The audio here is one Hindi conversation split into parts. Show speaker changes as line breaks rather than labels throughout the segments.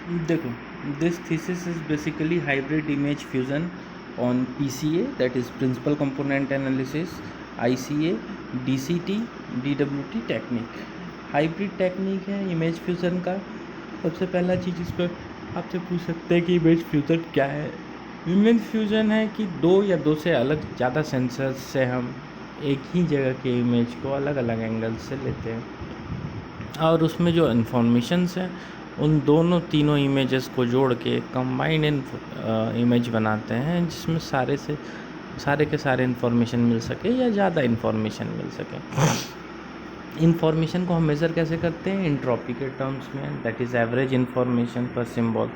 देखो, this thesis is basically hybrid image fusion on PCA, that is principal component analysis, ICA, DCT, DWT technique. Hybrid technique है इमेज फ्यूज़न का। सबसे पहला चीज़ इस पर आपसे पूछ सकते हैं कि इमेज फ्यूज़न क्या है। इमेज फ्यूज़न है कि दो या दो से अलग ज़्यादा सेंसर्स से हम एक ही जगह के इमेज को अलग अलग एंगल से लेते हैं और उसमें जो इन्फॉर्मेशंस हैं उन दोनों तीनों इमेजेस को जोड़ के कंबाइंड इमेज बनाते हैं, जिसमें सारे के सारे इन्फॉर्मेशन मिल सके या ज़्यादा इन्फॉर्मेशन मिल सके। इन्फॉर्मेशन को हम मेज़र कैसे करते हैं? एंट्रोपी के टर्म्स में, दैट इज़ एवरेज इन्फॉर्मेशन पर सिंबल।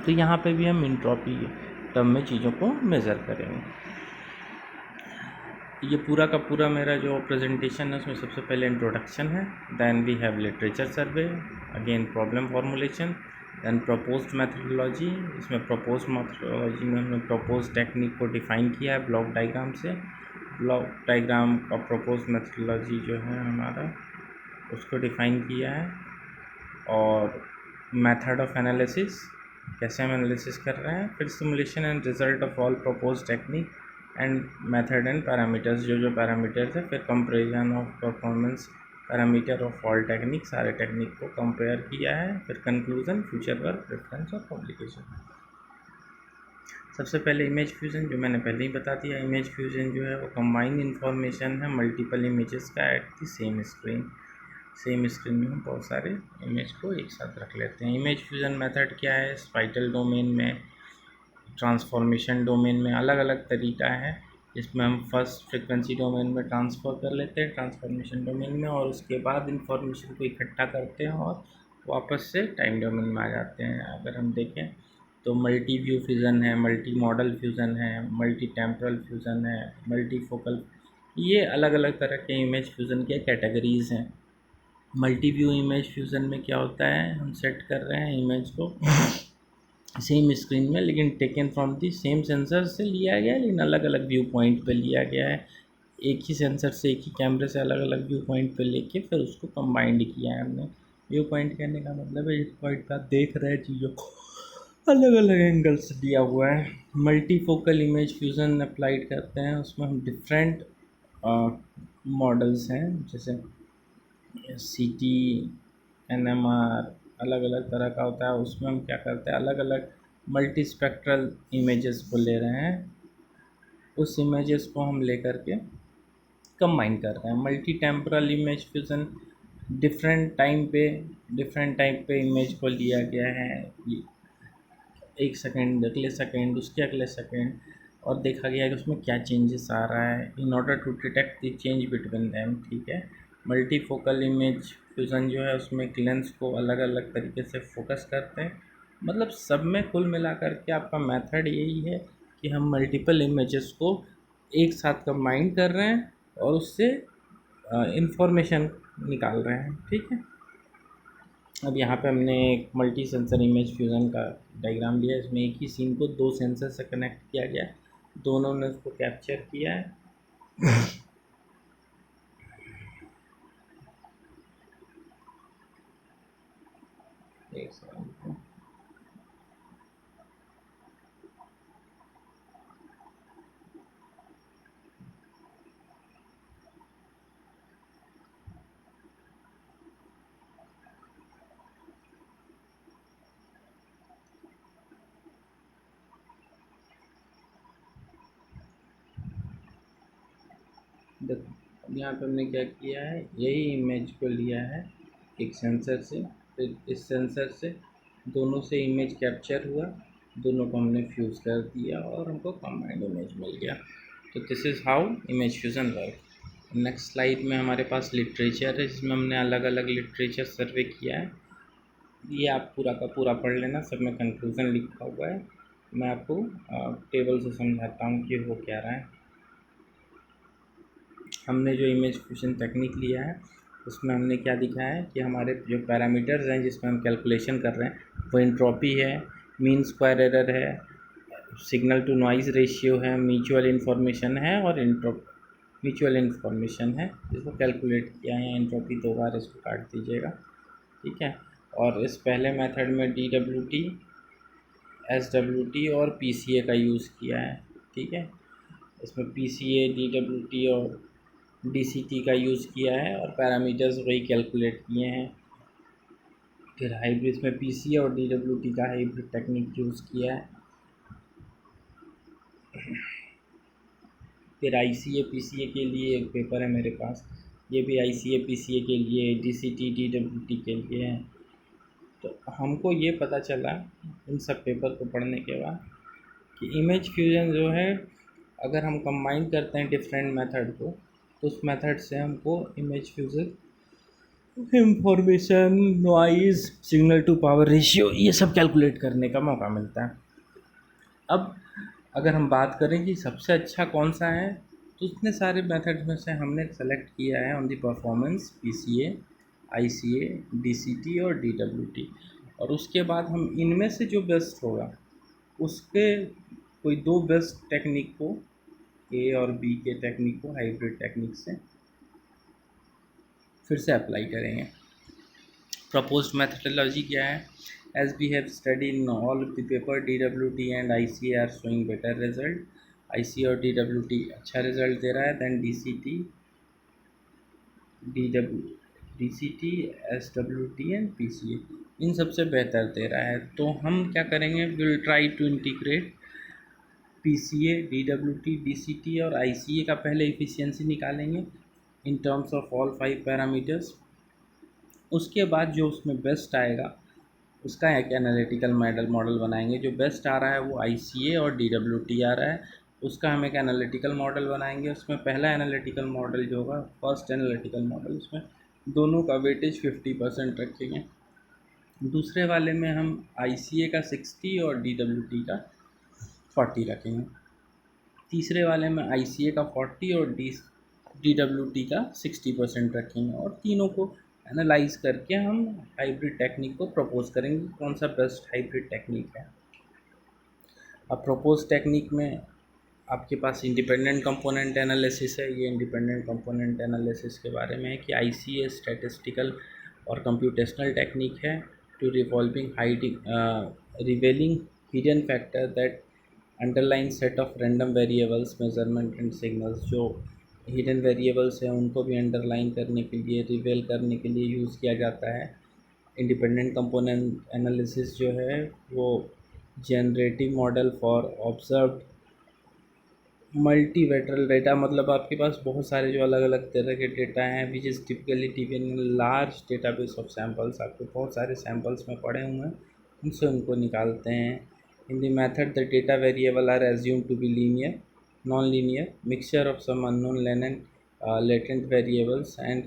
तो यहाँ पे भी हम एंट्रोपी टर्म में चीज़ों को मेज़र करेंगे। ये पूरा का पूरा मेरा जो प्रेजेंटेशन है उसमें सबसे पहले इंट्रोडक्शन है, then we have literature survey, again problem formulation, then proposed methodology. इसमें प्रपोज्ड मेथडोलॉजी में हमने प्रपोज टेक्निक को डिफ़ाइन किया है ब्लॉक डायग्राम से। ब्लॉक डायग्राम का प्रपोज्ड मेथडोलॉजी जो है हमारा उसको डिफ़ाइन किया है, और मेथड ऑफ एनालिसिस, कैसे हम एनालिसिस कर रहे हैं, फिर simulation and result of all propose technique and method and parameters, जो पैरामीटर्स है, फिर comparison of performance parameter of all technique, सारे टेक्निक को कंपेयर किया है, फिर कंक्लूजन, फ्यूचर वर्क, रेफरेंस और पब्लिकेशन। सबसे पहले इमेज फ्यूज़न, जो मैंने पहले ही बता दिया, इमेज फ्यूज़न जो है वो कंबाइंड इन्फॉर्मेशन है मल्टीपल इमेजेस का at the same screen. Same screen में हम बहुत सारे इमेज को एक साथ रख लेते हैं। इमेज फ्यूज़न मेथड क्या है? स्पाइटल डोमेन में, ट्रांसफॉर्मेशन डोमेन में अलग अलग तरीका है, जिसमें हम फर्स्ट फ्रिक्वेंसी डोमेन में ट्रांसफ़र कर लेते हैं ट्रांसफॉर्मेशन डोमेन में, और उसके बाद इंफॉर्मेशन को इकट्ठा करते हैं और वापस से टाइम डोमेन में आ जाते हैं। अगर हम देखें तो मल्टी व्यू फ्यूज़न है, मल्टी मॉडल फ्यूज़न है, मल्टी टेम्पोरल फ्यूज़न है, मल्टी फोकल, ये अलग अलग तरह के इमेज फ्यूज़न के कैटेगरीज़ हैं। मल्टी व्यू इमेज फ्यूज़न में क्या होता है, हम सेट कर रहे हैं इमेज को सेम स्क्रीन में, लेकिन taken from the same sensor से लिया गया है, लेकिन अलग अलग व्यू पॉइंट पर लिया गया है। एक ही सेंसर से, एक ही कैमरे से अलग अलग व्यू पॉइंट पर लेके फिर उसको कंबाइंड किया है हमने। व्यू पॉइंट कहने का मतलब है एक पॉइंट पर देख रहे हैं चीज़ों को अलग अलग एंगल से लिया हुआ है। Multi focal image fusion applied करते हैं, उसमें हम डिफरेंट मॉडल्स हैं, जैसे CT, NMR, अलग अलग तरह का होता है। उसमें हम क्या करते हैं, अलग अलग मल्टी स्पेक्ट्रल इमेजेस को ले रहे हैं, उस इमेजेस को हम लेकर के कंबाइन कर रहे हैं। Multi temporal image fusion, different time पे इमेज को लिया गया है, एक सेकेंड, अगले सेकेंड, उसके अगले सेकेंड, और देखा गया है कि उसमें क्या चेंजेस आ रहा है in order to detect the change between them. ठीक है। मल्टी फोकल इमेज फ्यूज़न जो है उसमें लेंस को अलग अलग तरीके से फोकस करते हैं। मतलब सब में कुल मिला कर के आपका मेथड यही है कि हम मल्टीपल इमेजेस को एक साथ कंबाइन कर रहे हैं और उससे इंफॉर्मेशन निकाल रहे हैं। ठीक है। अब यहाँ पे हमने एक मल्टी सेंसर इमेज फ्यूज़न का डायग्राम लिया है। इसमें एक ही सीन को दो सेंसर से कनेक्ट किया गया है, दोनों ने उसको कैप्चर किया है। एक सेकंड। देखो, अब यहाँ पे हमने क्या किया है, यही इमेज को लिया है एक सेंसर से, फिर इस सेंसर से दोनों से इमेज कैप्चर हुआ, दोनों को हमने फ्यूज़ कर दिया और हमको कंबाइंड इमेज मिल गया। तो this is how image fusion work. Next slide में हमारे पास लिटरेचर है, जिसमें हमने अलग अलग लिटरेचर सर्वे किया है। ये आप पूरा का पूरा पढ़ लेना, सब में कंक्लूज़न लिखा हुआ है। मैं आपको टेबल से समझाता हूँ कि वो क्या रहा है। हमने जो इमेज फ्यूज़न टेक्निक लिया है उसमें हमने क्या दिखा है कि हमारे जो पैरामीटर्स हैं जिसमें हम कैलकुलेशन कर रहे हैं वो एंट्रोपी है, मीन स्क्वायर एरर है, सिग्नल टू नॉइज़ रेशियो है, म्यूचुअल इन्फॉर्मेशन है और म्यूचुअल इन्फॉर्मेशन है, जिसको कैलकुलेट किया है। एंट्रोपी 2 बार इसको काट दीजिएगा। ठीक है। और इस पहले मेथड में DWT, SWT और PCA का यूज़ किया है, ठीक है। इसमें PCA, DWT और DCT का यूज़ किया है और पैरामीटर्स वही कैलकुलेट किए हैं। फिर हाइब्रिड में PCA और DWT का हाइब्रिड टेक्निक यूज़ किया है। फिर ICA PCA के लिए एक पेपर है मेरे पास, ये भी ICA PCA के लिए, DCT DWT के लिए है। तो हमको ये पता चला इन सब पेपर को पढ़ने के बाद कि इमेज फ्यूजन जो है, अगर हम कंबाइन करते हैं डिफरेंट मेथड को, तो उस मेथड से हमको image fusion, information, noise, signal to power ratio, ये सब कैलकुलेट करने का मौका मिलता है। अब अगर हम बात करें कि सबसे अच्छा कौन सा है, तो इतने सारे मेथड्स में से हमने सेलेक्ट किया है on the performance PCA, ICA, DCT और DWT। और उसके बाद हम इनमें से जो बेस्ट होगा उसके कोई दो बेस्ट टेक्निक को, A और B के टेक्निक को हाइब्रिड टेक्निक से फिर से अप्लाई करेंगे। प्रपोज्ड मेथडोलॉजी क्या है? As we have studied in all of the paper, DWT and ICA are showing better result. ICA और DWT अच्छा रिजल्ट दे रहा है than DCT, SWT and PCA, इन सबसे बेहतर दे रहा है। तो हम क्या करेंगे, will try to integrate PCA, DWT, DCT और ICA का पहले इफ़िशियंसी निकालेंगे in terms of all 5 parameters. उसके बाद जो उसमें बेस्ट आएगा उसका एक एनालिटिकल मॉडल बनाएंगे। जो बेस्ट आ रहा है वो ICA और DWT आ रहा है, उसका हम एक एनालिटिकल मॉडल बनाएंगे। उसमें पहला एनालिटिकल मॉडल जो होगा, फर्स्ट एनालिटिकल मॉडल, उसमें दोनों का वेटेज 50% रखेंगे। दूसरे वाले में हम ICA का 60 और DWT का 40 रखेंगे। तीसरे वाले में ICA का 40 और DWT का 60% रखेंगे। और तीनों को एनालाइज करके हम हाइब्रिड टेक्निक को प्रपोज करेंगे, कौन सा बेस्ट हाइब्रिड टेक्निक है। अब प्रपोज टेक्निक में आपके पास इंडिपेंडेंट कंपोनेंट एनालिसिस है। ये इंडिपेंडेंट कंपोनेंट एनालिसिस के बारे में है कि ICA स्टैटिस्टिकल और कंप्यूटेशनल टेक्निक है to revealing hidden factor that underline set of random variables, measurement and signals. जो हिडन वेरिएबल्स हैं उनको भी अंडरलाइन करने के लिए, रिवेल करने के लिए यूज़ किया जाता है। इंडिपेंडेंट कंपोनेंट एनालिसिस जो है वो generative model for observed multivariate data, मतलब आपके पास बहुत सारे जो अलग अलग तरह के डेटा हैं, which is typically twin in large database of samples. आपके बहुत सारे सैम्पल्स में पड़े हुए हैं, उनसे उनको निकालते हैं। In the method the data variable are assume to be linear, non linear, mixture of some unknown latent variables and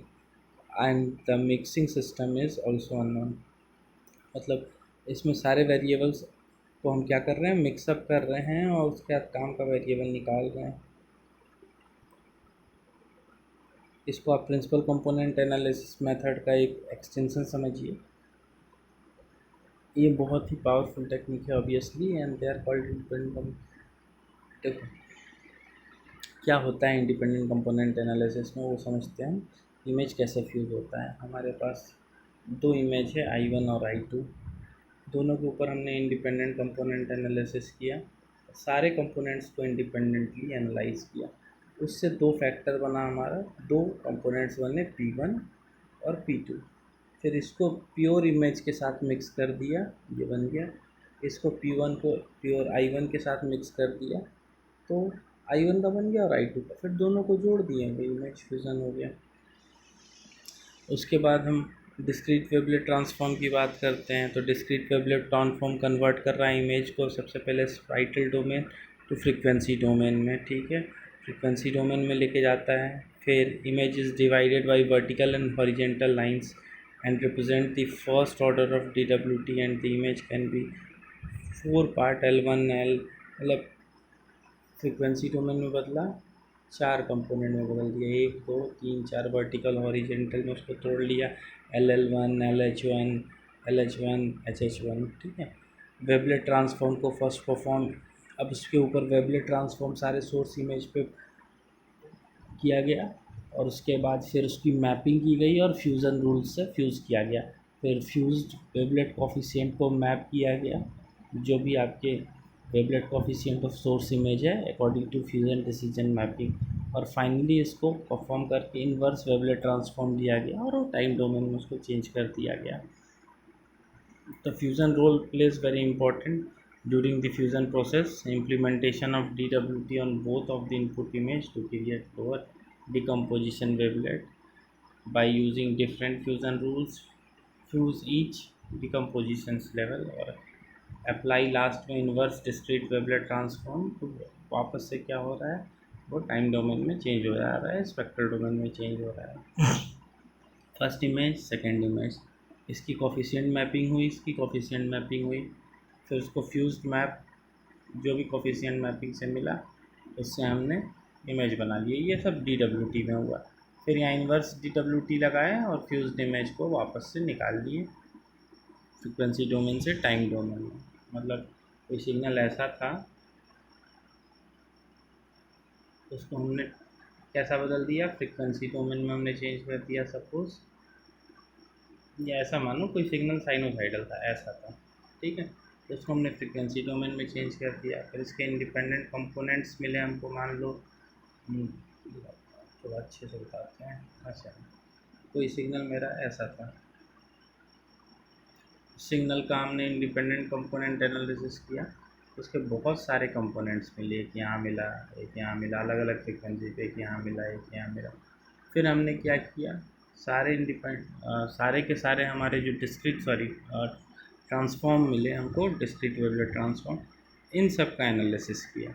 the mixing system is also unknown. मतलब इसमें सारे वेरिएबल्स को हम क्या कर रहे हैं, मिक्सअप कर रहे हैं और उसके बाद काम का वेरिएबल निकाल रहे हैं। इसको आप प्रिंसिपल कंपोनेंट एनालिसिस मेथड का एक एक्सटेंशन समझिए। ये बहुत ही पावरफुल टेक्निक है obviously, and they are called independent. क्या होता है इंडिपेंडेंट कंपोनेंट एनालिसिस में, वो समझते हैं। इमेज कैसे फ्यूज होता है। हमारे पास दो इमेज है, I1 और I2। दोनों के ऊपर हमने इंडिपेंडेंट कंपोनेंट एनालिसिस किया, सारे कंपोनेंट्स को इंडिपेंडेंटली एनालाइज किया। उससे दो फैक्टर बना हमारा, दो कंपोनेंट्स बने P1 और P2। फिर इसको प्योर इमेज के साथ मिक्स कर दिया, ये बन गया। इसको P1 को प्योर I1 के साथ मिक्स कर दिया तो I1 का बन गया और I2 का, फिर दोनों को जोड़ दिए, इमेज फ्यूज़न हो गया। उसके बाद हम डिस्क्रीट वेवलेट ट्रांसफॉर्म की बात करते हैं। तो डिस्क्रीट वेवलेट ट्रांसफॉर्म कन्वर्ट कर रहा है इमेज को सबसे पहले स्पाइटल डोमेन टू फ्रीक्वेंसी डोमेन में, ठीक है। फ्रीक्वेंसी डोमेन में लेके जाता है। फिर image is divided by vertical and horizontal lines and represent the first order of DWT and the image can be 4 part L1 L, मतलब फ्रीक्वेंसी डोमेन में बदला, 4 कंपोनेंट में बदल दिया, 1 2 3 4 वर्टिकल हॉरिजेंटल में उसको तोड़ लिया, LL1 LH1 LH1 HH1, ठीक है। वेवलेट ट्रांसफॉर्म को फर्स्ट परफॉर्म, अब उसके ऊपर वेवलेट ट्रांसफॉर्म सारे सोर्स इमेज पे किया गया और उसके बाद फिर उसकी मैपिंग की गई और फ्यूज़न रूल से फ्यूज़ किया गया।
फिर फ्यूज्ड वेवलेट कोफिशिएंट को मैप किया गया, जो भी आपके wavelet coefficient of source image है according to fusion decision mapping, और फाइनली इसको परफॉर्म करके इन्वर्स वेवलेट ट्रांसफॉर्म दिया गया और वो टाइम डोमेन में उसको चेंज कर दिया गया। The fusion role plays very important during the fusion process. Implementation of DWT on both of the input image to create lower decomposition wavelet by using different fusion rules, fuse each decompositions level और apply last में inverse discrete wavelet transform। तो वापस से क्या हो रहा है, वो टाइम डोमेन में चेंज हो जा रहा है, स्पेक्ट्रल डोमेन में चेंज हो रहा है। फर्स्ट इमेज, सेकेंड इमेज, इसकी कोफिशिएंट मैपिंग हुई, इसकी कोफिशिएंट मैपिंग हुई, फिर उसको फ्यूज्ड मैप जो भी कोफिशिएंट मैपिंग से मिला उससे हमने इमेज बना लिए। ये सब DWT में हुआ। फिर यहाँ इन्वर्स DWT लगाया और फ्यूज्ड इमेज को वापस से निकाल लिए फ्रीक्वेंसी डोमेन से टाइम डोमेन में। मतलब कोई सिग्नल ऐसा था, उसको हमने कैसा बदल दिया, फ्रीक्वेंसी डोमेन में हमने चेंज कर दिया। सपोज या ऐसा मानो कोई सिग्नल साइनोसाइडल था, ऐसा था, ठीक है, तो उसको हमने फ्रीक्वेंसी डोमेन में चेंज कर दिया। फिर इसके इंडिपेंडेंट कंपोनेंट्स मिले हमको, मान लो थोड़ा अच्छे से बताते हैं। अच्छा, कोई सिग्नल मेरा ऐसा था, सिग्नल का हमने इंडिपेंडेंट कंपोनेंट एनालिसिस किया, उसके बहुत सारे कंपोनेंट्स मिले, एक यहाँ मिला, एक यहाँ मिला, अलग अलग फ्रिक्वेंसी पे, एक यहाँ मिला, एक यहाँ मिला। फिर हमने क्या किया, सारे के सारे हमारे जो ट्रांसफॉर्म मिले हमको, डिस्क्रीट वेवलेट ट्रांसफॉर्म, इन सब का एनालिसिस किया।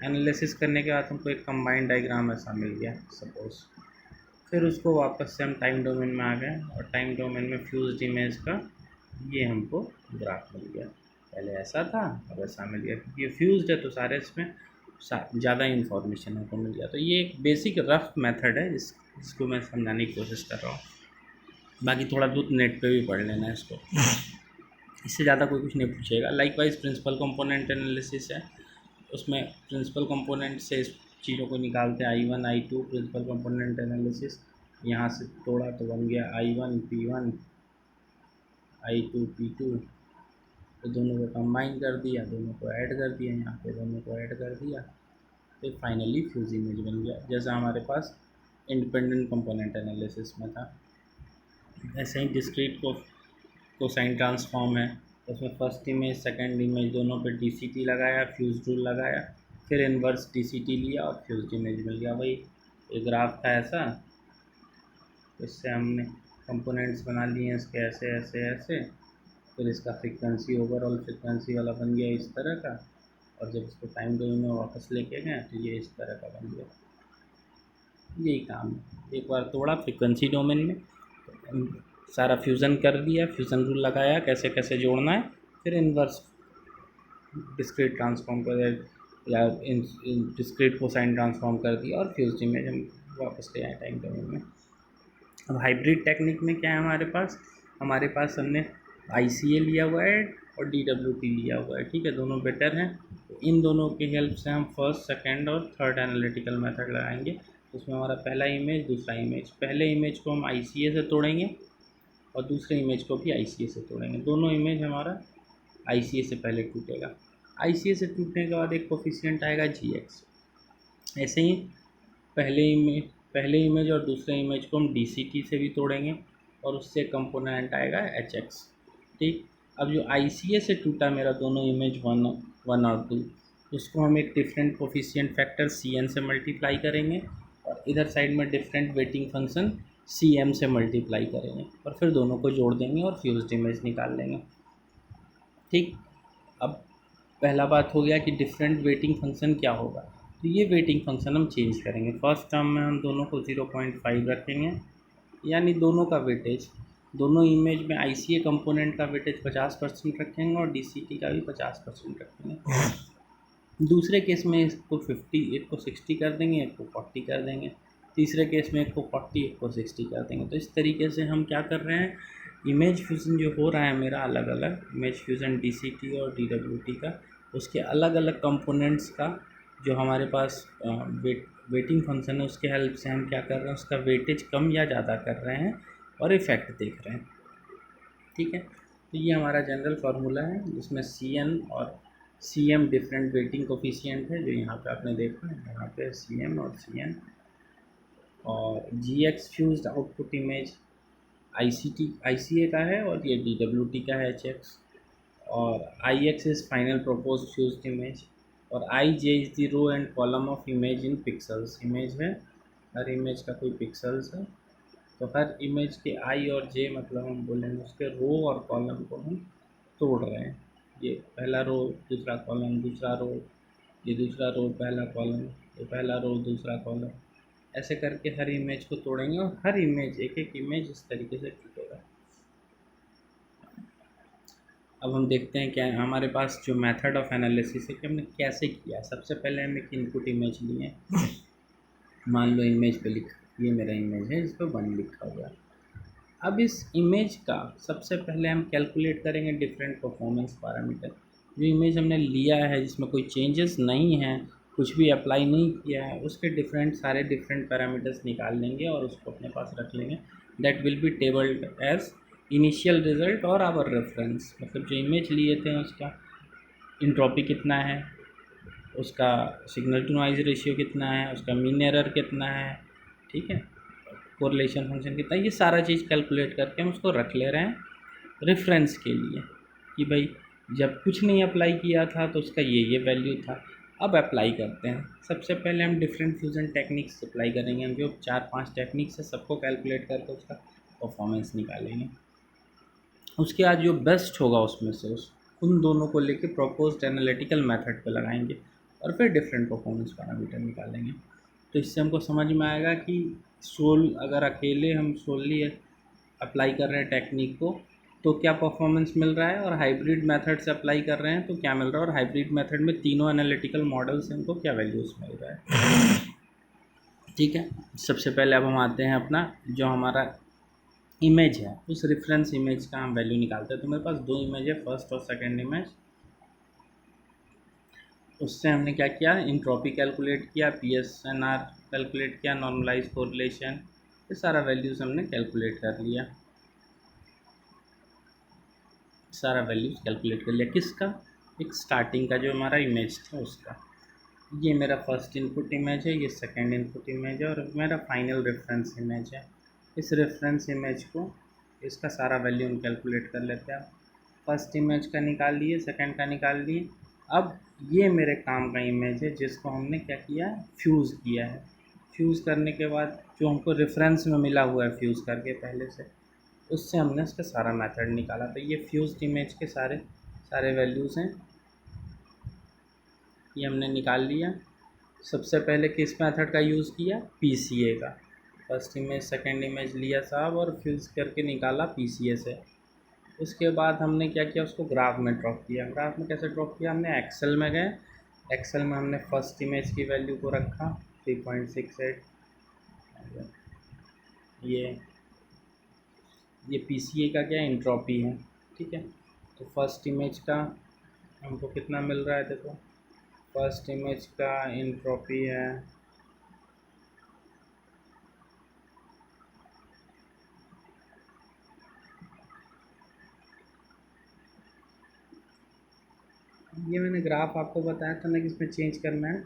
एनालिसिस करने के बाद हमको एक कंबाइंड डायग्राम ऐसा मिल गया सपोज। फिर उसको वापस से हम टाइम डोमेन में आ गए और टाइम डोमेन में फ्यूज्ड इमेज का ये हमको ग्राफ मिल गया। पहले ऐसा था और ऐसा मिल गया, क्योंकि ये फ्यूज्ड है तो सारे इसमें ज़्यादा इन्फॉर्मेशन हमको मिल गया। तो ये एक बेसिक रफ मेथड है जिसको मैं समझाने की कोशिश कर रहा हूँ। बाकी थोड़ा बहुत नेट पे भी पढ़ लेना है इसको, इससे ज़्यादा कोई कुछ नहीं पूछेगा। लाइकवाइज प्रिंसिपल कंपोनेंट एनालिसिस है, उसमें प्रिंसिपल कंपोनेंट से इस चीज़ों को निकालते हैं। I1 I2 principal component analysis, यहाँ से तोड़ा तो बन गया I1 P1 I2 P2, तो दोनों को कंबाइन कर दिया, दोनों को ऐड कर दिया, यहाँ पे दोनों को ऐड कर दिया, फिर फाइनली फ्यूज इमेज बन गया, जैसा हमारे पास इंडिपेंडेंट कंपोनेंट एनालिसिस में था। ऐसे ही डिस्क्रीट कोसाइन ट्रांसफॉर्म है, उसमें फर्स्ट इमेज सेकंड इमेज दोनों पे DCT लगाया, फ्यूज रूल लगाया, फिर इन्वर्स DCT लिया और फ्यूज इमेज मिल गया। भाई एक ग्राफ था ऐसा, इससे हमने कंपोनेंट्स बना लिए इसके ऐसे ऐसे ऐसे, फिर इसका फ्रीक्वेंसी ओवरऑल फ्रीक्वेंसी वाला बन गया इस तरह का, और जब इसको टाइम डोमेन में वापस लेके गए तो ये इस तरह का बन गया। यही काम है, एक बार तोड़ा फ्रीक्वेंसी डोमेन में, सारा फ्यूज़न कर दिया, फ्यूज़न रूल लगाया कैसे कैसे जोड़ना है, फिर इन्वर्स डिस्क्रीट ट्रांसफॉर्म कर या डिस्क्रीट कोसाइन ट्रांसफॉर्म कर दिया और फ्यूज्ड इमेज हम वापस ले आए टाइम डोमेन में। अब हाइब्रिड टेक्निक में क्या है हमारे पास हमने ICA लिया हुआ है और DWT लिया हुआ है, ठीक है, दोनों बेटर हैं। तो इन दोनों की हेल्प से हम फर्स्ट सेकंड और थर्ड एनालिटिकल मेथड लगाएंगे। उसमें हमारा पहला इमेज दूसरा इमेज, पहले इमेज को हम ICA से तोड़ेंगे और दूसरे इमेज को भी ICA से तोड़ेंगे। दोनों इमेज हमारा ICA से पहले टूटेगा, ICA से टूटने के बाद एक कोफिशिएंट आएगा GX। ऐसे ही पहले इमेज और दूसरे इमेज को हम DCT से भी तोड़ेंगे और उससे कंपोनेंट आएगा HX, ठीक। अब जो ICA से टूटा मेरा दोनों इमेज 1 और 2, उसको हम एक डिफरेंट कोफिशिएंट फैक्टर CN से मल्टीप्लाई करेंगे और इधर साइड में डिफरेंट वेटिंग फंक्शन CM से मल्टीप्लाई करेंगे और फिर दोनों को जोड़ देंगे और फ्यूज्ड इमेज निकाल लेंगे, ठीक। अब पहला बात हो गया कि डिफरेंट वेटिंग फंक्शन क्या होगा, तो ये वेटिंग फंक्शन हम चेंज करेंगे। फर्स्ट टर्म में हम दोनों को 0.5 रखेंगे, यानी दोनों का वेटेज, दोनों इमेज में ICA कंपोनेंट का वेटेज 50% रखेंगे और DCT का भी 50% रखेंगे। दूसरे केस में इसको 50, एक को 60 कर देंगे, एक को 40 कर देंगे। तीसरे केस में एक को 40, एक को 60 कर देंगे। तो इस तरीके से हम क्या कर रहे हैं, इमेज फ्यूज़न जो हो रहा है मेरा अलग अलग इमेज फ्यूज़न DCT और DWT का, उसके अलग अलग कंपोनेंट्स का जो हमारे पास वेटिंग फंक्शन है उसके हेल्प से हम क्या कर रहे हैं, उसका वेटेज कम या ज़्यादा कर रहे हैं और इफ़ेक्ट देख रहे हैं, ठीक है। तो ये हमारा जनरल फार्मूला है जिसमें सी एन और C M different weighting coefficient है, जो यहाँ पे आपने देखा है, यहाँ पे सी एम और सी एन, और जी x fuse output image I सी ए का है, और ये डी डब्ल्यू टी का है, एच एक्स, और I X is final propose fuse image, और I J is the row and column of image in pixels. Image है, हर इमेज का कोई पिक्सल्स है, तो हर इमेज के आई और जे मतलब हम बोलेंगे उसके रो और कॉलम को हम तोड़ रहे हैं। ये पहला रो, दूसरा कॉलम, दूसरा रो, ये दूसरा रो, पहला कॉलम, ये पहला रो, दूसरा कॉलम, ऐसे करके हर इमेज को तोड़ेंगे और हर इमेज, एक एक इमेज इस तरीके से टूटेगा। अब हम देखते हैं क्या हमारे पास जो मेथड ऑफ एनालिसिस है कि हमने कैसे किया। सबसे पहले हम एक इनपुट इमेज लिए, मान लो इमेज पे लिखा, ये मेरा इमेज है, इस पर 1 लिखा हुआ है। अब इस इमेज का सबसे पहले हम कैलकुलेट करेंगे डिफरेंट परफॉर्मेंस पैरामीटर। जो इमेज हमने लिया है जिसमें कोई चेंजेस नहीं है, कुछ भी अप्लाई नहीं किया है, उसके सारे डिफरेंट पैरामीटर्स निकाल लेंगे और उसको अपने पास रख लेंगे। That will be tabled as initial result और आवर रेफरेंस। मतलब जो इमेज लिए थे उसका इंट्रोपी कितना है, उसका सिग्नल टू नॉइज़ रेशियो कितना है, उसका मीन एरर कितना है, ठीक है, कोरिलेशन फंक्शन कितना है, ये सारा चीज़ कैलकुलेट करके हम उसको रख ले रहे हैं रेफरेंस के लिए कि भाई जब कुछ नहीं अप्लाई किया था तो उसका ये वैल्यू था। अब अप्लाई करते हैं। सबसे पहले हम डिफरेंट फ्यूज़न टेक्निक्स अप्लाई करेंगे। हम जो 4-5 टेक्निक्स है सबको कैलकुलेट करके उसका परफॉर्मेंस निकालेंगे। उसके बाद जो बेस्ट होगा उसमें से उन दोनों को लेके प्रपोज्ड एनालिटिकल मेथड पे लगाएंगे और फिर डिफरेंट परफॉर्मेंस पैरामीटर निकालेंगे। तो इससे हमको समझ में आएगा कि अगर अकेले हम सोलली अप्लाई कर रहे हैं टेक्निक को तो क्या परफॉर्मेंस मिल रहा है, और हाइब्रिड मेथड से अप्लाई कर रहे हैं तो क्या मिल रहा है, और हाइब्रिड मेथड में तीनों एनालिटिकल मॉडल्स हैं, हमको क्या वैल्यूज़ मिल रहा है। ठीक है, सबसे पहले अब हम आते हैं अपना जो हमारा इमेज है उस रेफरेंस इमेज का हम वैल्यू निकालते हैं। तो मेरे पास 2 इमेज है, फर्स्ट और सेकंड इमेज। उससे हमने क्या किया, इंट्रोपी कैलकुलेट किया, PSNR कैलकुलेट किया, नॉर्मलाइज कोरिलेशन, ये सारा वैल्यूज़ हमने कैलकुलेट कर लिया। सारा वैल्यूज़ कैलकुलेट कर लिया किसका, एक स्टार्टिंग का जो हमारा इमेज था उसका। ये मेरा फर्स्ट इनपुट इमेज है, ये सेकंड इनपुट इमेज है, और मेरा फाइनल रेफरेंस इमेज है। इस रेफरेंस इमेज को, इसका सारा वैल्यू हम कैलकुलेट कर लेते हैं। फर्स्ट इमेज का निकाल लिए, सेकंड का निकाल लिए। अब ये मेरे काम का इमेज है जिसको हमने क्या किया, फ्यूज़ किया है। फ्यूज़ करने के बाद जो हमको रेफरेंस में मिला हुआ है फ्यूज़ करके पहले से, उससे हमने इसका सारा मेथड निकाला। तो ये फ्यूज्ड इमेज के सारे सारे वैल्यूज़ हैं, ये हमने निकाल लिया। सबसे पहले किस मेथड का यूज़ किया, PCA का। फर्स्ट इमेज सेकंड इमेज लिया साहब और फ्यूज़ करके निकाला PCA से। उसके बाद हमने क्या किया, उसको ग्राफ में ड्रॉप किया। ग्राफ में कैसे ड्रॉप किया, हमने एक्सेल में गए, एक्सेल में हमने फर्स्ट इमेज की वैल्यू को रखा 3.68। ये PCA का क्या इंट्रोपी है, ठीक है। तो फर्स्ट इमेज का हमको कितना मिल रहा है, देखो फर्स्ट इमेज का इंट्रोपी है ये मैंने ग्राफ आपको बताया था ना कि इसमें चेंज करना है,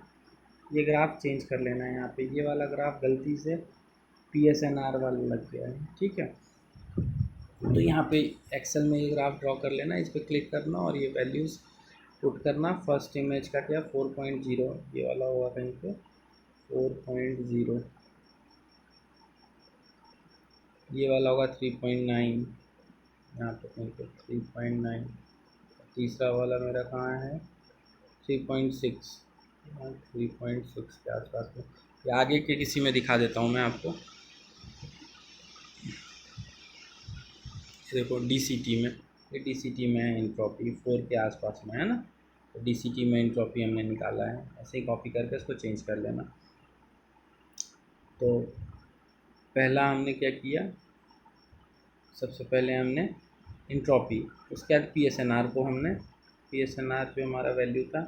ये ग्राफ चेंज कर लेना है। यहाँ पे ये वाला ग्राफ गलती से PSNR वाला लग गया है, ठीक है। तो यहाँ पे एक्सेल में ये ग्राफ ड्रॉ कर लेना, इस पर क्लिक करना और ये वैल्यूज़ पुट करना। फर्स्ट इमेज का क्या 4.0, ये वाला हुआ कहीं पे 4.0, ये वाला होगा 3.9, यहाँ पे कहीं पे 3.9, तीसरा वाला मेरा कहाँ है 3.6, 3.6 के आसपास में। ये आगे के किसी में दिखा देता हूँ मैं आपको। देखो DCT में, ये DCT में है इंट्रोपी 4 के आसपास में है ना, तो DCT में इंट्रोपी हमने निकाला है। ऐसे ही कॉपी करके इसको चेंज कर लेना। तो पहला हमने क्या किया, सबसे पहले हमने इंट्रोपी, उसके बाद PSNR को हमने, PSNR जो हमारा वैल्यू था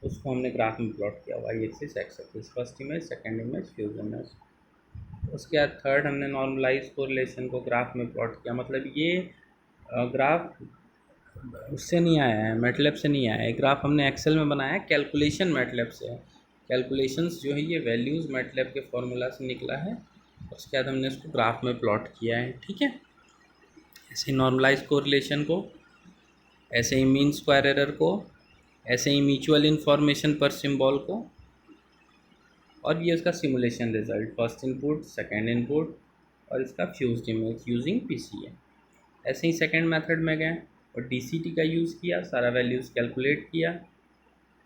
उसको हमने ग्राफ में प्लॉट किया, Y axis X axis, first image second image fuse image. उसके बाद थर्ड हमने नॉर्मलाइज कोरिलेशन को ग्राफ में प्लॉट किया। मतलब ये ग्राफ उससे नहीं आया है, मैटलैब से नहीं आया है। ग्राफ हमने एक्सेल में बनाया है, कैलकुलेशन मैटलैब से है। कैलकुलेशंस जो है ये वैल्यूज़ मैटलैब के फॉर्मूला से निकला है, उसके बाद हमने इसको ग्राफ में प्लॉट किया है। ठीक है, ऐसे ही नॉर्मलाइज कोरिलेशन को, ऐसे ही मीन स्क्वायर एरर को, ऐसे ही म्यूचुअल इन्फॉर्मेशन पर सिंबल को, और ये उसका simulation result, first input, second input, और इसका फ्यूज्ड इमेज यूजिंग पीसीए। ऐसे ही सेकेंड मेथड में गए और डीसीटी का यूज़ किया, सारा वैल्यूज़ कैलकुलेट किया,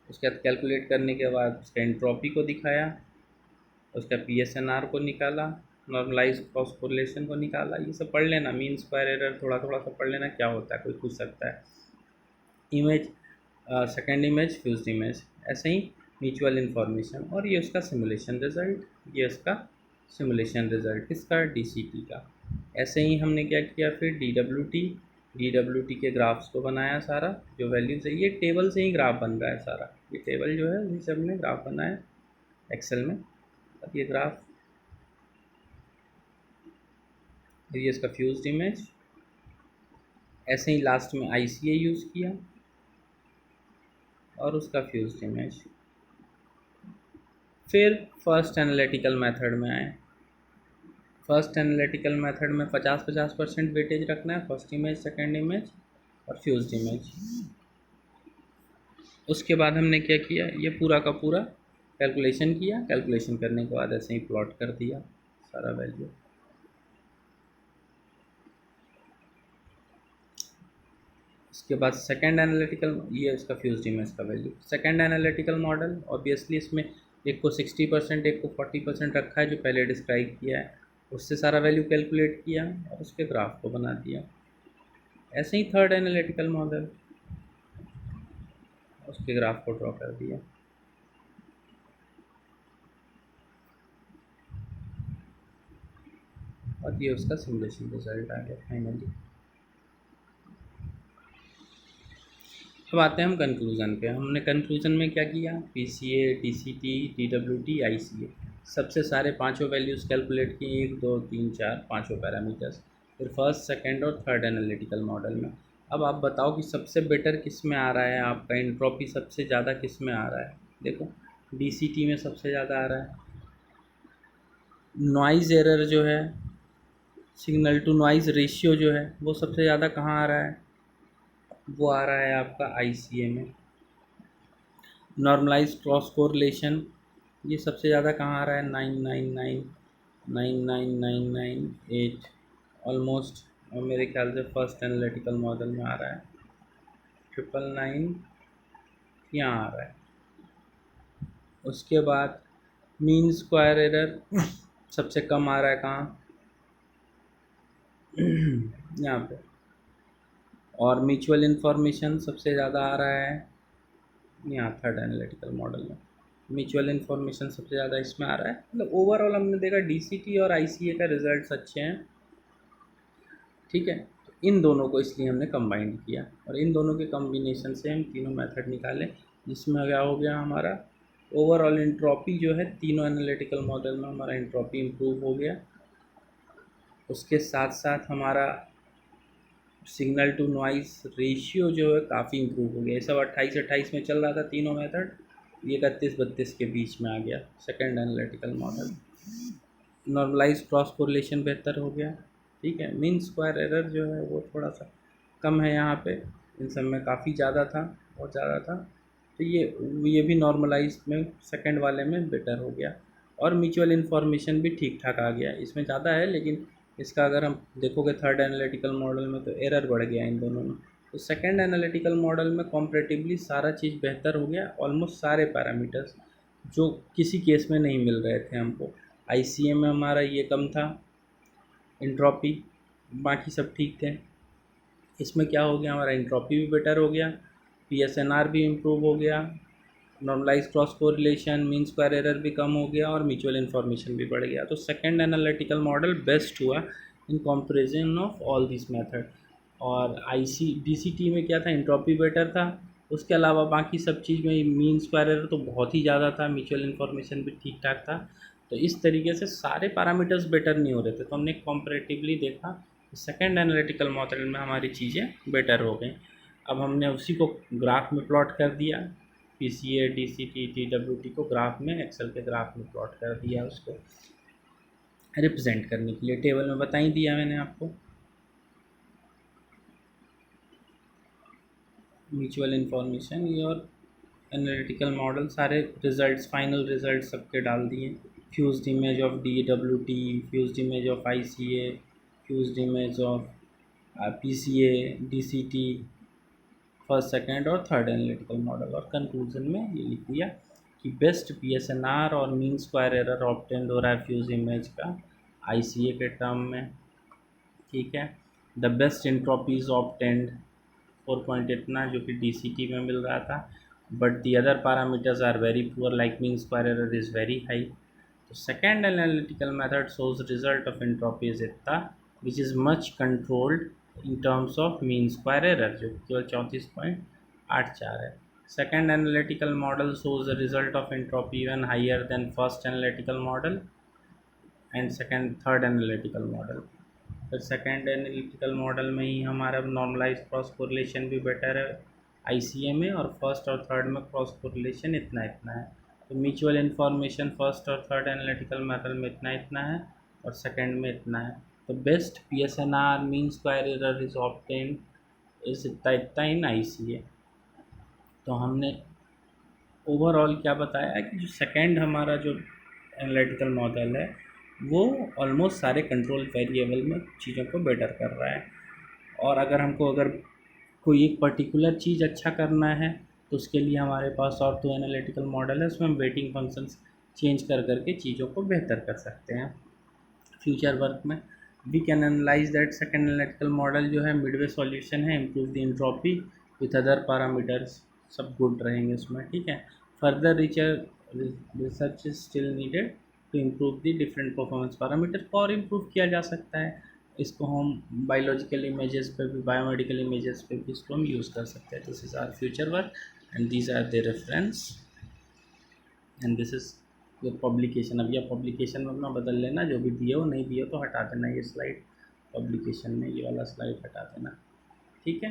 उसके बाद कैलकुलेट करने के बाद उसका एंट्रोपी को दिखाया, उसका पीएसएनआर को निकाला, नॉर्मलाइज क्रॉस कोरिलेशन को निकाला। ये सब पढ़ लेना, मीन स्क्वायर एरर थोड़ा थोड़ा सा पढ़ लेना, क्या होता है कोई पूछ सकता है। Image, second image, fused image, ऐसे ही म्यूचुअल इन्फॉर्मेशन, और ये उसका सिमुलेशन रिजल्ट, ये उसका सिमुलेशन रिजल्ट किसका, डीसीटी का। ऐसे ही हमने क्या किया फिर डीडब्ल्यूटी के ग्राफ्स को बनाया सारा, जो वैल्यूज है, ये टेबल से ही ग्राफ बन रहा है सारा, ये टेबल जो है उसी से हमने ग्राफ बनाया एक्सेल में। अब ये ग्राफ, ये इसका फ्यूज्ड इमेज। ऐसे ही लास्ट में आईसीए यूज़ किया और उसका फ्यूज्ड इमेज। फिर फर्स्ट एनालिटिकल मेथड में आए। फर्स्ट एनालिटिकल मेथड में 50-50% वेटेज रखना है, फर्स्ट इमेज, सेकेंड इमेज और फ्यूज्ड इमेज। उसके बाद हमने क्या किया, ये पूरा का पूरा कैलकुलेशन किया, कैलकुलेशन करने के बाद ऐसे ही प्लॉट कर दिया सारा वैल्यू। इसके बाद सेकेंड एनालिटिकल, ये उसका फ्यूज्ड इमेज का value. Second analytical model, obviously इसमें एक को 60%, एक को 40% रखा है, जो पहले डिस्क्राइब किया है, उससे सारा वैल्यू कैलकुलेट किया और उसके ग्राफ को बना दिया। ऐसे ही थर्ड एनालिटिकल मॉडल, उसके ग्राफ को ड्रॉ कर दिया। और ये उसका सिमुलेशन रिजल्ट आ गया फाइनली। अब आते हैं हम कंक्लूज़न पे। हमने कंक्लूज़न में क्या किया, पीसीए, डीसीटी, डीडब्ल्यूटी, आईसीए, सबसे सारे पांचों वैल्यूज़ कैलकुलेट किए, 1 2 3 4 पाँचों पैरामीटर्स। फिर फर्स्ट, सेकंड और थर्ड एनालिटिकल मॉडल में। अब आप बताओ कि सबसे बेटर किस में आ रहा है, आपका एंट्रोपी सबसे ज़्यादा किस में आ रहा है। देखो डीसीटी में सबसे ज़्यादा आ रहा है। नॉइज़ एरर जो है, सिग्नल टू नॉइज़ रेशियो जो है, वो सबसे ज़्यादा कहाँ आ रहा है, वो आ रहा है आपका आईसीए में। नॉर्मलाइज क्रॉस कोरिलेशन, ये सबसे ज़्यादा कहाँ आ रहा है, 9999998 ऑलमोस्ट, और मेरे ख्याल से फर्स्ट एनालिटिकल मॉडल में आ रहा है 999 यहाँ आ रहा है। उसके बाद मीन स्क्वायर एरर सबसे कम आ रहा है कहाँ, यहाँ पे। और म्यूचुअल इन्फॉर्मेशन सबसे ज़्यादा आ रहा है यहाँ थर्ड एनालिटिकल मॉडल में। म्यूचुअल इन्फॉर्मेशन सबसे ज़्यादा इसमें आ रहा है। मतलब ओवरऑल हमने देखा डीसीटी और आईसीए का रिजल्ट्स अच्छे हैं। ठीक है, तो इन दोनों को इसलिए हमने कंबाइंड किया और इन दोनों के कॉम्बिनेशन से हम तीनों मेथड निकाले, जिसमें क्या हो गया हमारा ओवरऑल एंट्रोपी जो है, तीनों एनालिटिकल मॉडल में हमारा एंट्रोपी इम्प्रूव हो गया। उसके साथ साथ हमारा सिग्नल टू नॉइस रेशियो जो है काफ़ी इम्प्रूव हो गया। ये सब 28-28 में चल रहा था तीनों मेथड, ये 31-32 के बीच में आ गया second analytical model. Normalize cross correlation बेहतर हो गया। ठीक है, मीन स्क्वायर एरर जो है वो थोड़ा सा कम है यहाँ पे, इन सब में काफ़ी ज़्यादा था, बहुत ज़्यादा था। तो ये भी नॉर्मलाइज में सेकंड वाले में बेटर हो गया। और म्यूचुअल इन्फॉर्मेशन भी ठीक ठाक आ गया, इसमें ज़्यादा है लेकिन इसका अगर हम देखोगे थर्ड एनालिटिकल मॉडल में तो एरर बढ़ गया इन दोनों में। तो सेकंड एनालिटिकल मॉडल में कॉम्परेटिवली सारा चीज़ बेहतर हो गया, ऑलमोस्ट सारे पैरामीटर्स जो किसी केस में नहीं मिल रहे थे हमको। आईसीए में हमारा ये कम था एंट्रोपी, बाकी सब ठीक थे। इसमें क्या हो गया, हमारा एंट्रोपी भी बेटर हो गया, पीएसएनआर भी इम्प्रूव हो गया, normalize cross correlation, mean square error भी कम हो गया और म्यूचुअल इन्फॉर्मेशन भी बढ़ गया। तो सेकंड एनालिटिकल मॉडल बेस्ट हुआ in comparison of all this method. और डीसीटी में क्या था, एंट्रोपी बेटर था, उसके अलावा बाकी सब चीज़ में मीन स्क्वायर एरर तो बहुत ही ज़्यादा था, म्यूचुअल इन्फॉर्मेशन भी ठीक ठाक था। तो इस तरीके से सारे पैरामीटर्स बेटर नहीं हो रहे थे, तो हमने कंपैरेटिवली देखा
सेकेंड एनालिटिकल मॉडल में हमारी चीज़ें बेटर हो गई। अब हमने उसी को ग्राफ में प्लॉट कर दिया, PCA DCT TWT को ग्राफ में, एक्सेल के ग्राफ में प्लॉट कर दिया उसको रिप्रेजेंट करने के लिए। टेबल में बता ही दिया मैंने आपको। म्यूचुअल इन्फॉर्मेशन और एनालिटिकल मॉडल, सारे रिजल्ट्स, फाइनल रिजल्ट सबके डाल दिए। Fused image of DWT, fused image of ICA, fused image of PCA DCT, first second और थर्ड एनालिटिकल मॉडल। और कंक्लूजन में ये लिख दिया कि बेस्ट PSNR और मीन स्क्वायर एरर ऑब्टेंड हो रहा है फ्यूज इमेज का ICA के टर्म में, ठीक है। द बेस्ट इंट्रोपीज ऑब्टेंड 4 पॉइंट इतना जो कि DCT में मिल रहा था, but the other parameters are very poor like mean square error is very high. तो second analytical method shows result of entropy is इतना which is much controlled in terms of mean square error जो केवल 34.84 है। Second analytical model shows the result of entropy even higher than first analytical model and third analytical model. फिर सेकेंड एनालिटिकल मॉडल में ही हमारा नॉर्मलाइज क्रॉस कोरिलेशन भी बेटर है ICA में, और फर्स्ट और थर्ड में क्रॉस कोरिलेशन इतना इतना है। तो म्यूचुअल इन्फॉर्मेशन फर्स्ट और थर्ड एनालिटिकल मॉडल में इतना इतना है और सेकेंड में इतना है। तो best PSNR mean square error is obtain इस इतना इन ICA। तो हमने ओवरऑल क्या बताया है कि जो सेकेंड हमारा जो एनालिटिकल मॉडल है वो ऑलमोस्ट सारे कंट्रोल वेरिएबल में चीज़ों को बेटर कर रहा है। और अगर कोई एक पर्टिकुलर चीज़ अच्छा करना है तो उसके लिए हमारे पास और तो एनालिटिकल मॉडल है, उसमें हम वेटिंग फंक्शंस चेंज कर करके चीज़ों को बेहतर कर सकते हैं। फ्यूचर वर्क में we can analyse that second analytical model जो है मिडवे सॉल्यूशन है, improve the entropy with other parameters, सब गुड रहेंगे उसमें, ठीक है। Further research is still needed to improve the different performance parameter को और इम्प्रूव किया जा सकता है। इसको हम बायोलॉजिकल इमेजेस पे भी, बायोमेडिकल इमेजेस पे भी इसको हम यूज़ कर सकते हैं। This is our future work and these are the reference and this is your publication. अब यह पब्लिकेशन में अपना बदल लेना, जो भी दिए हो, नहीं दिए हो तो हटा देना ये स्लाइड, पब्लिकेशन में ये वाला स्लाइड हटा देना, ठीक है।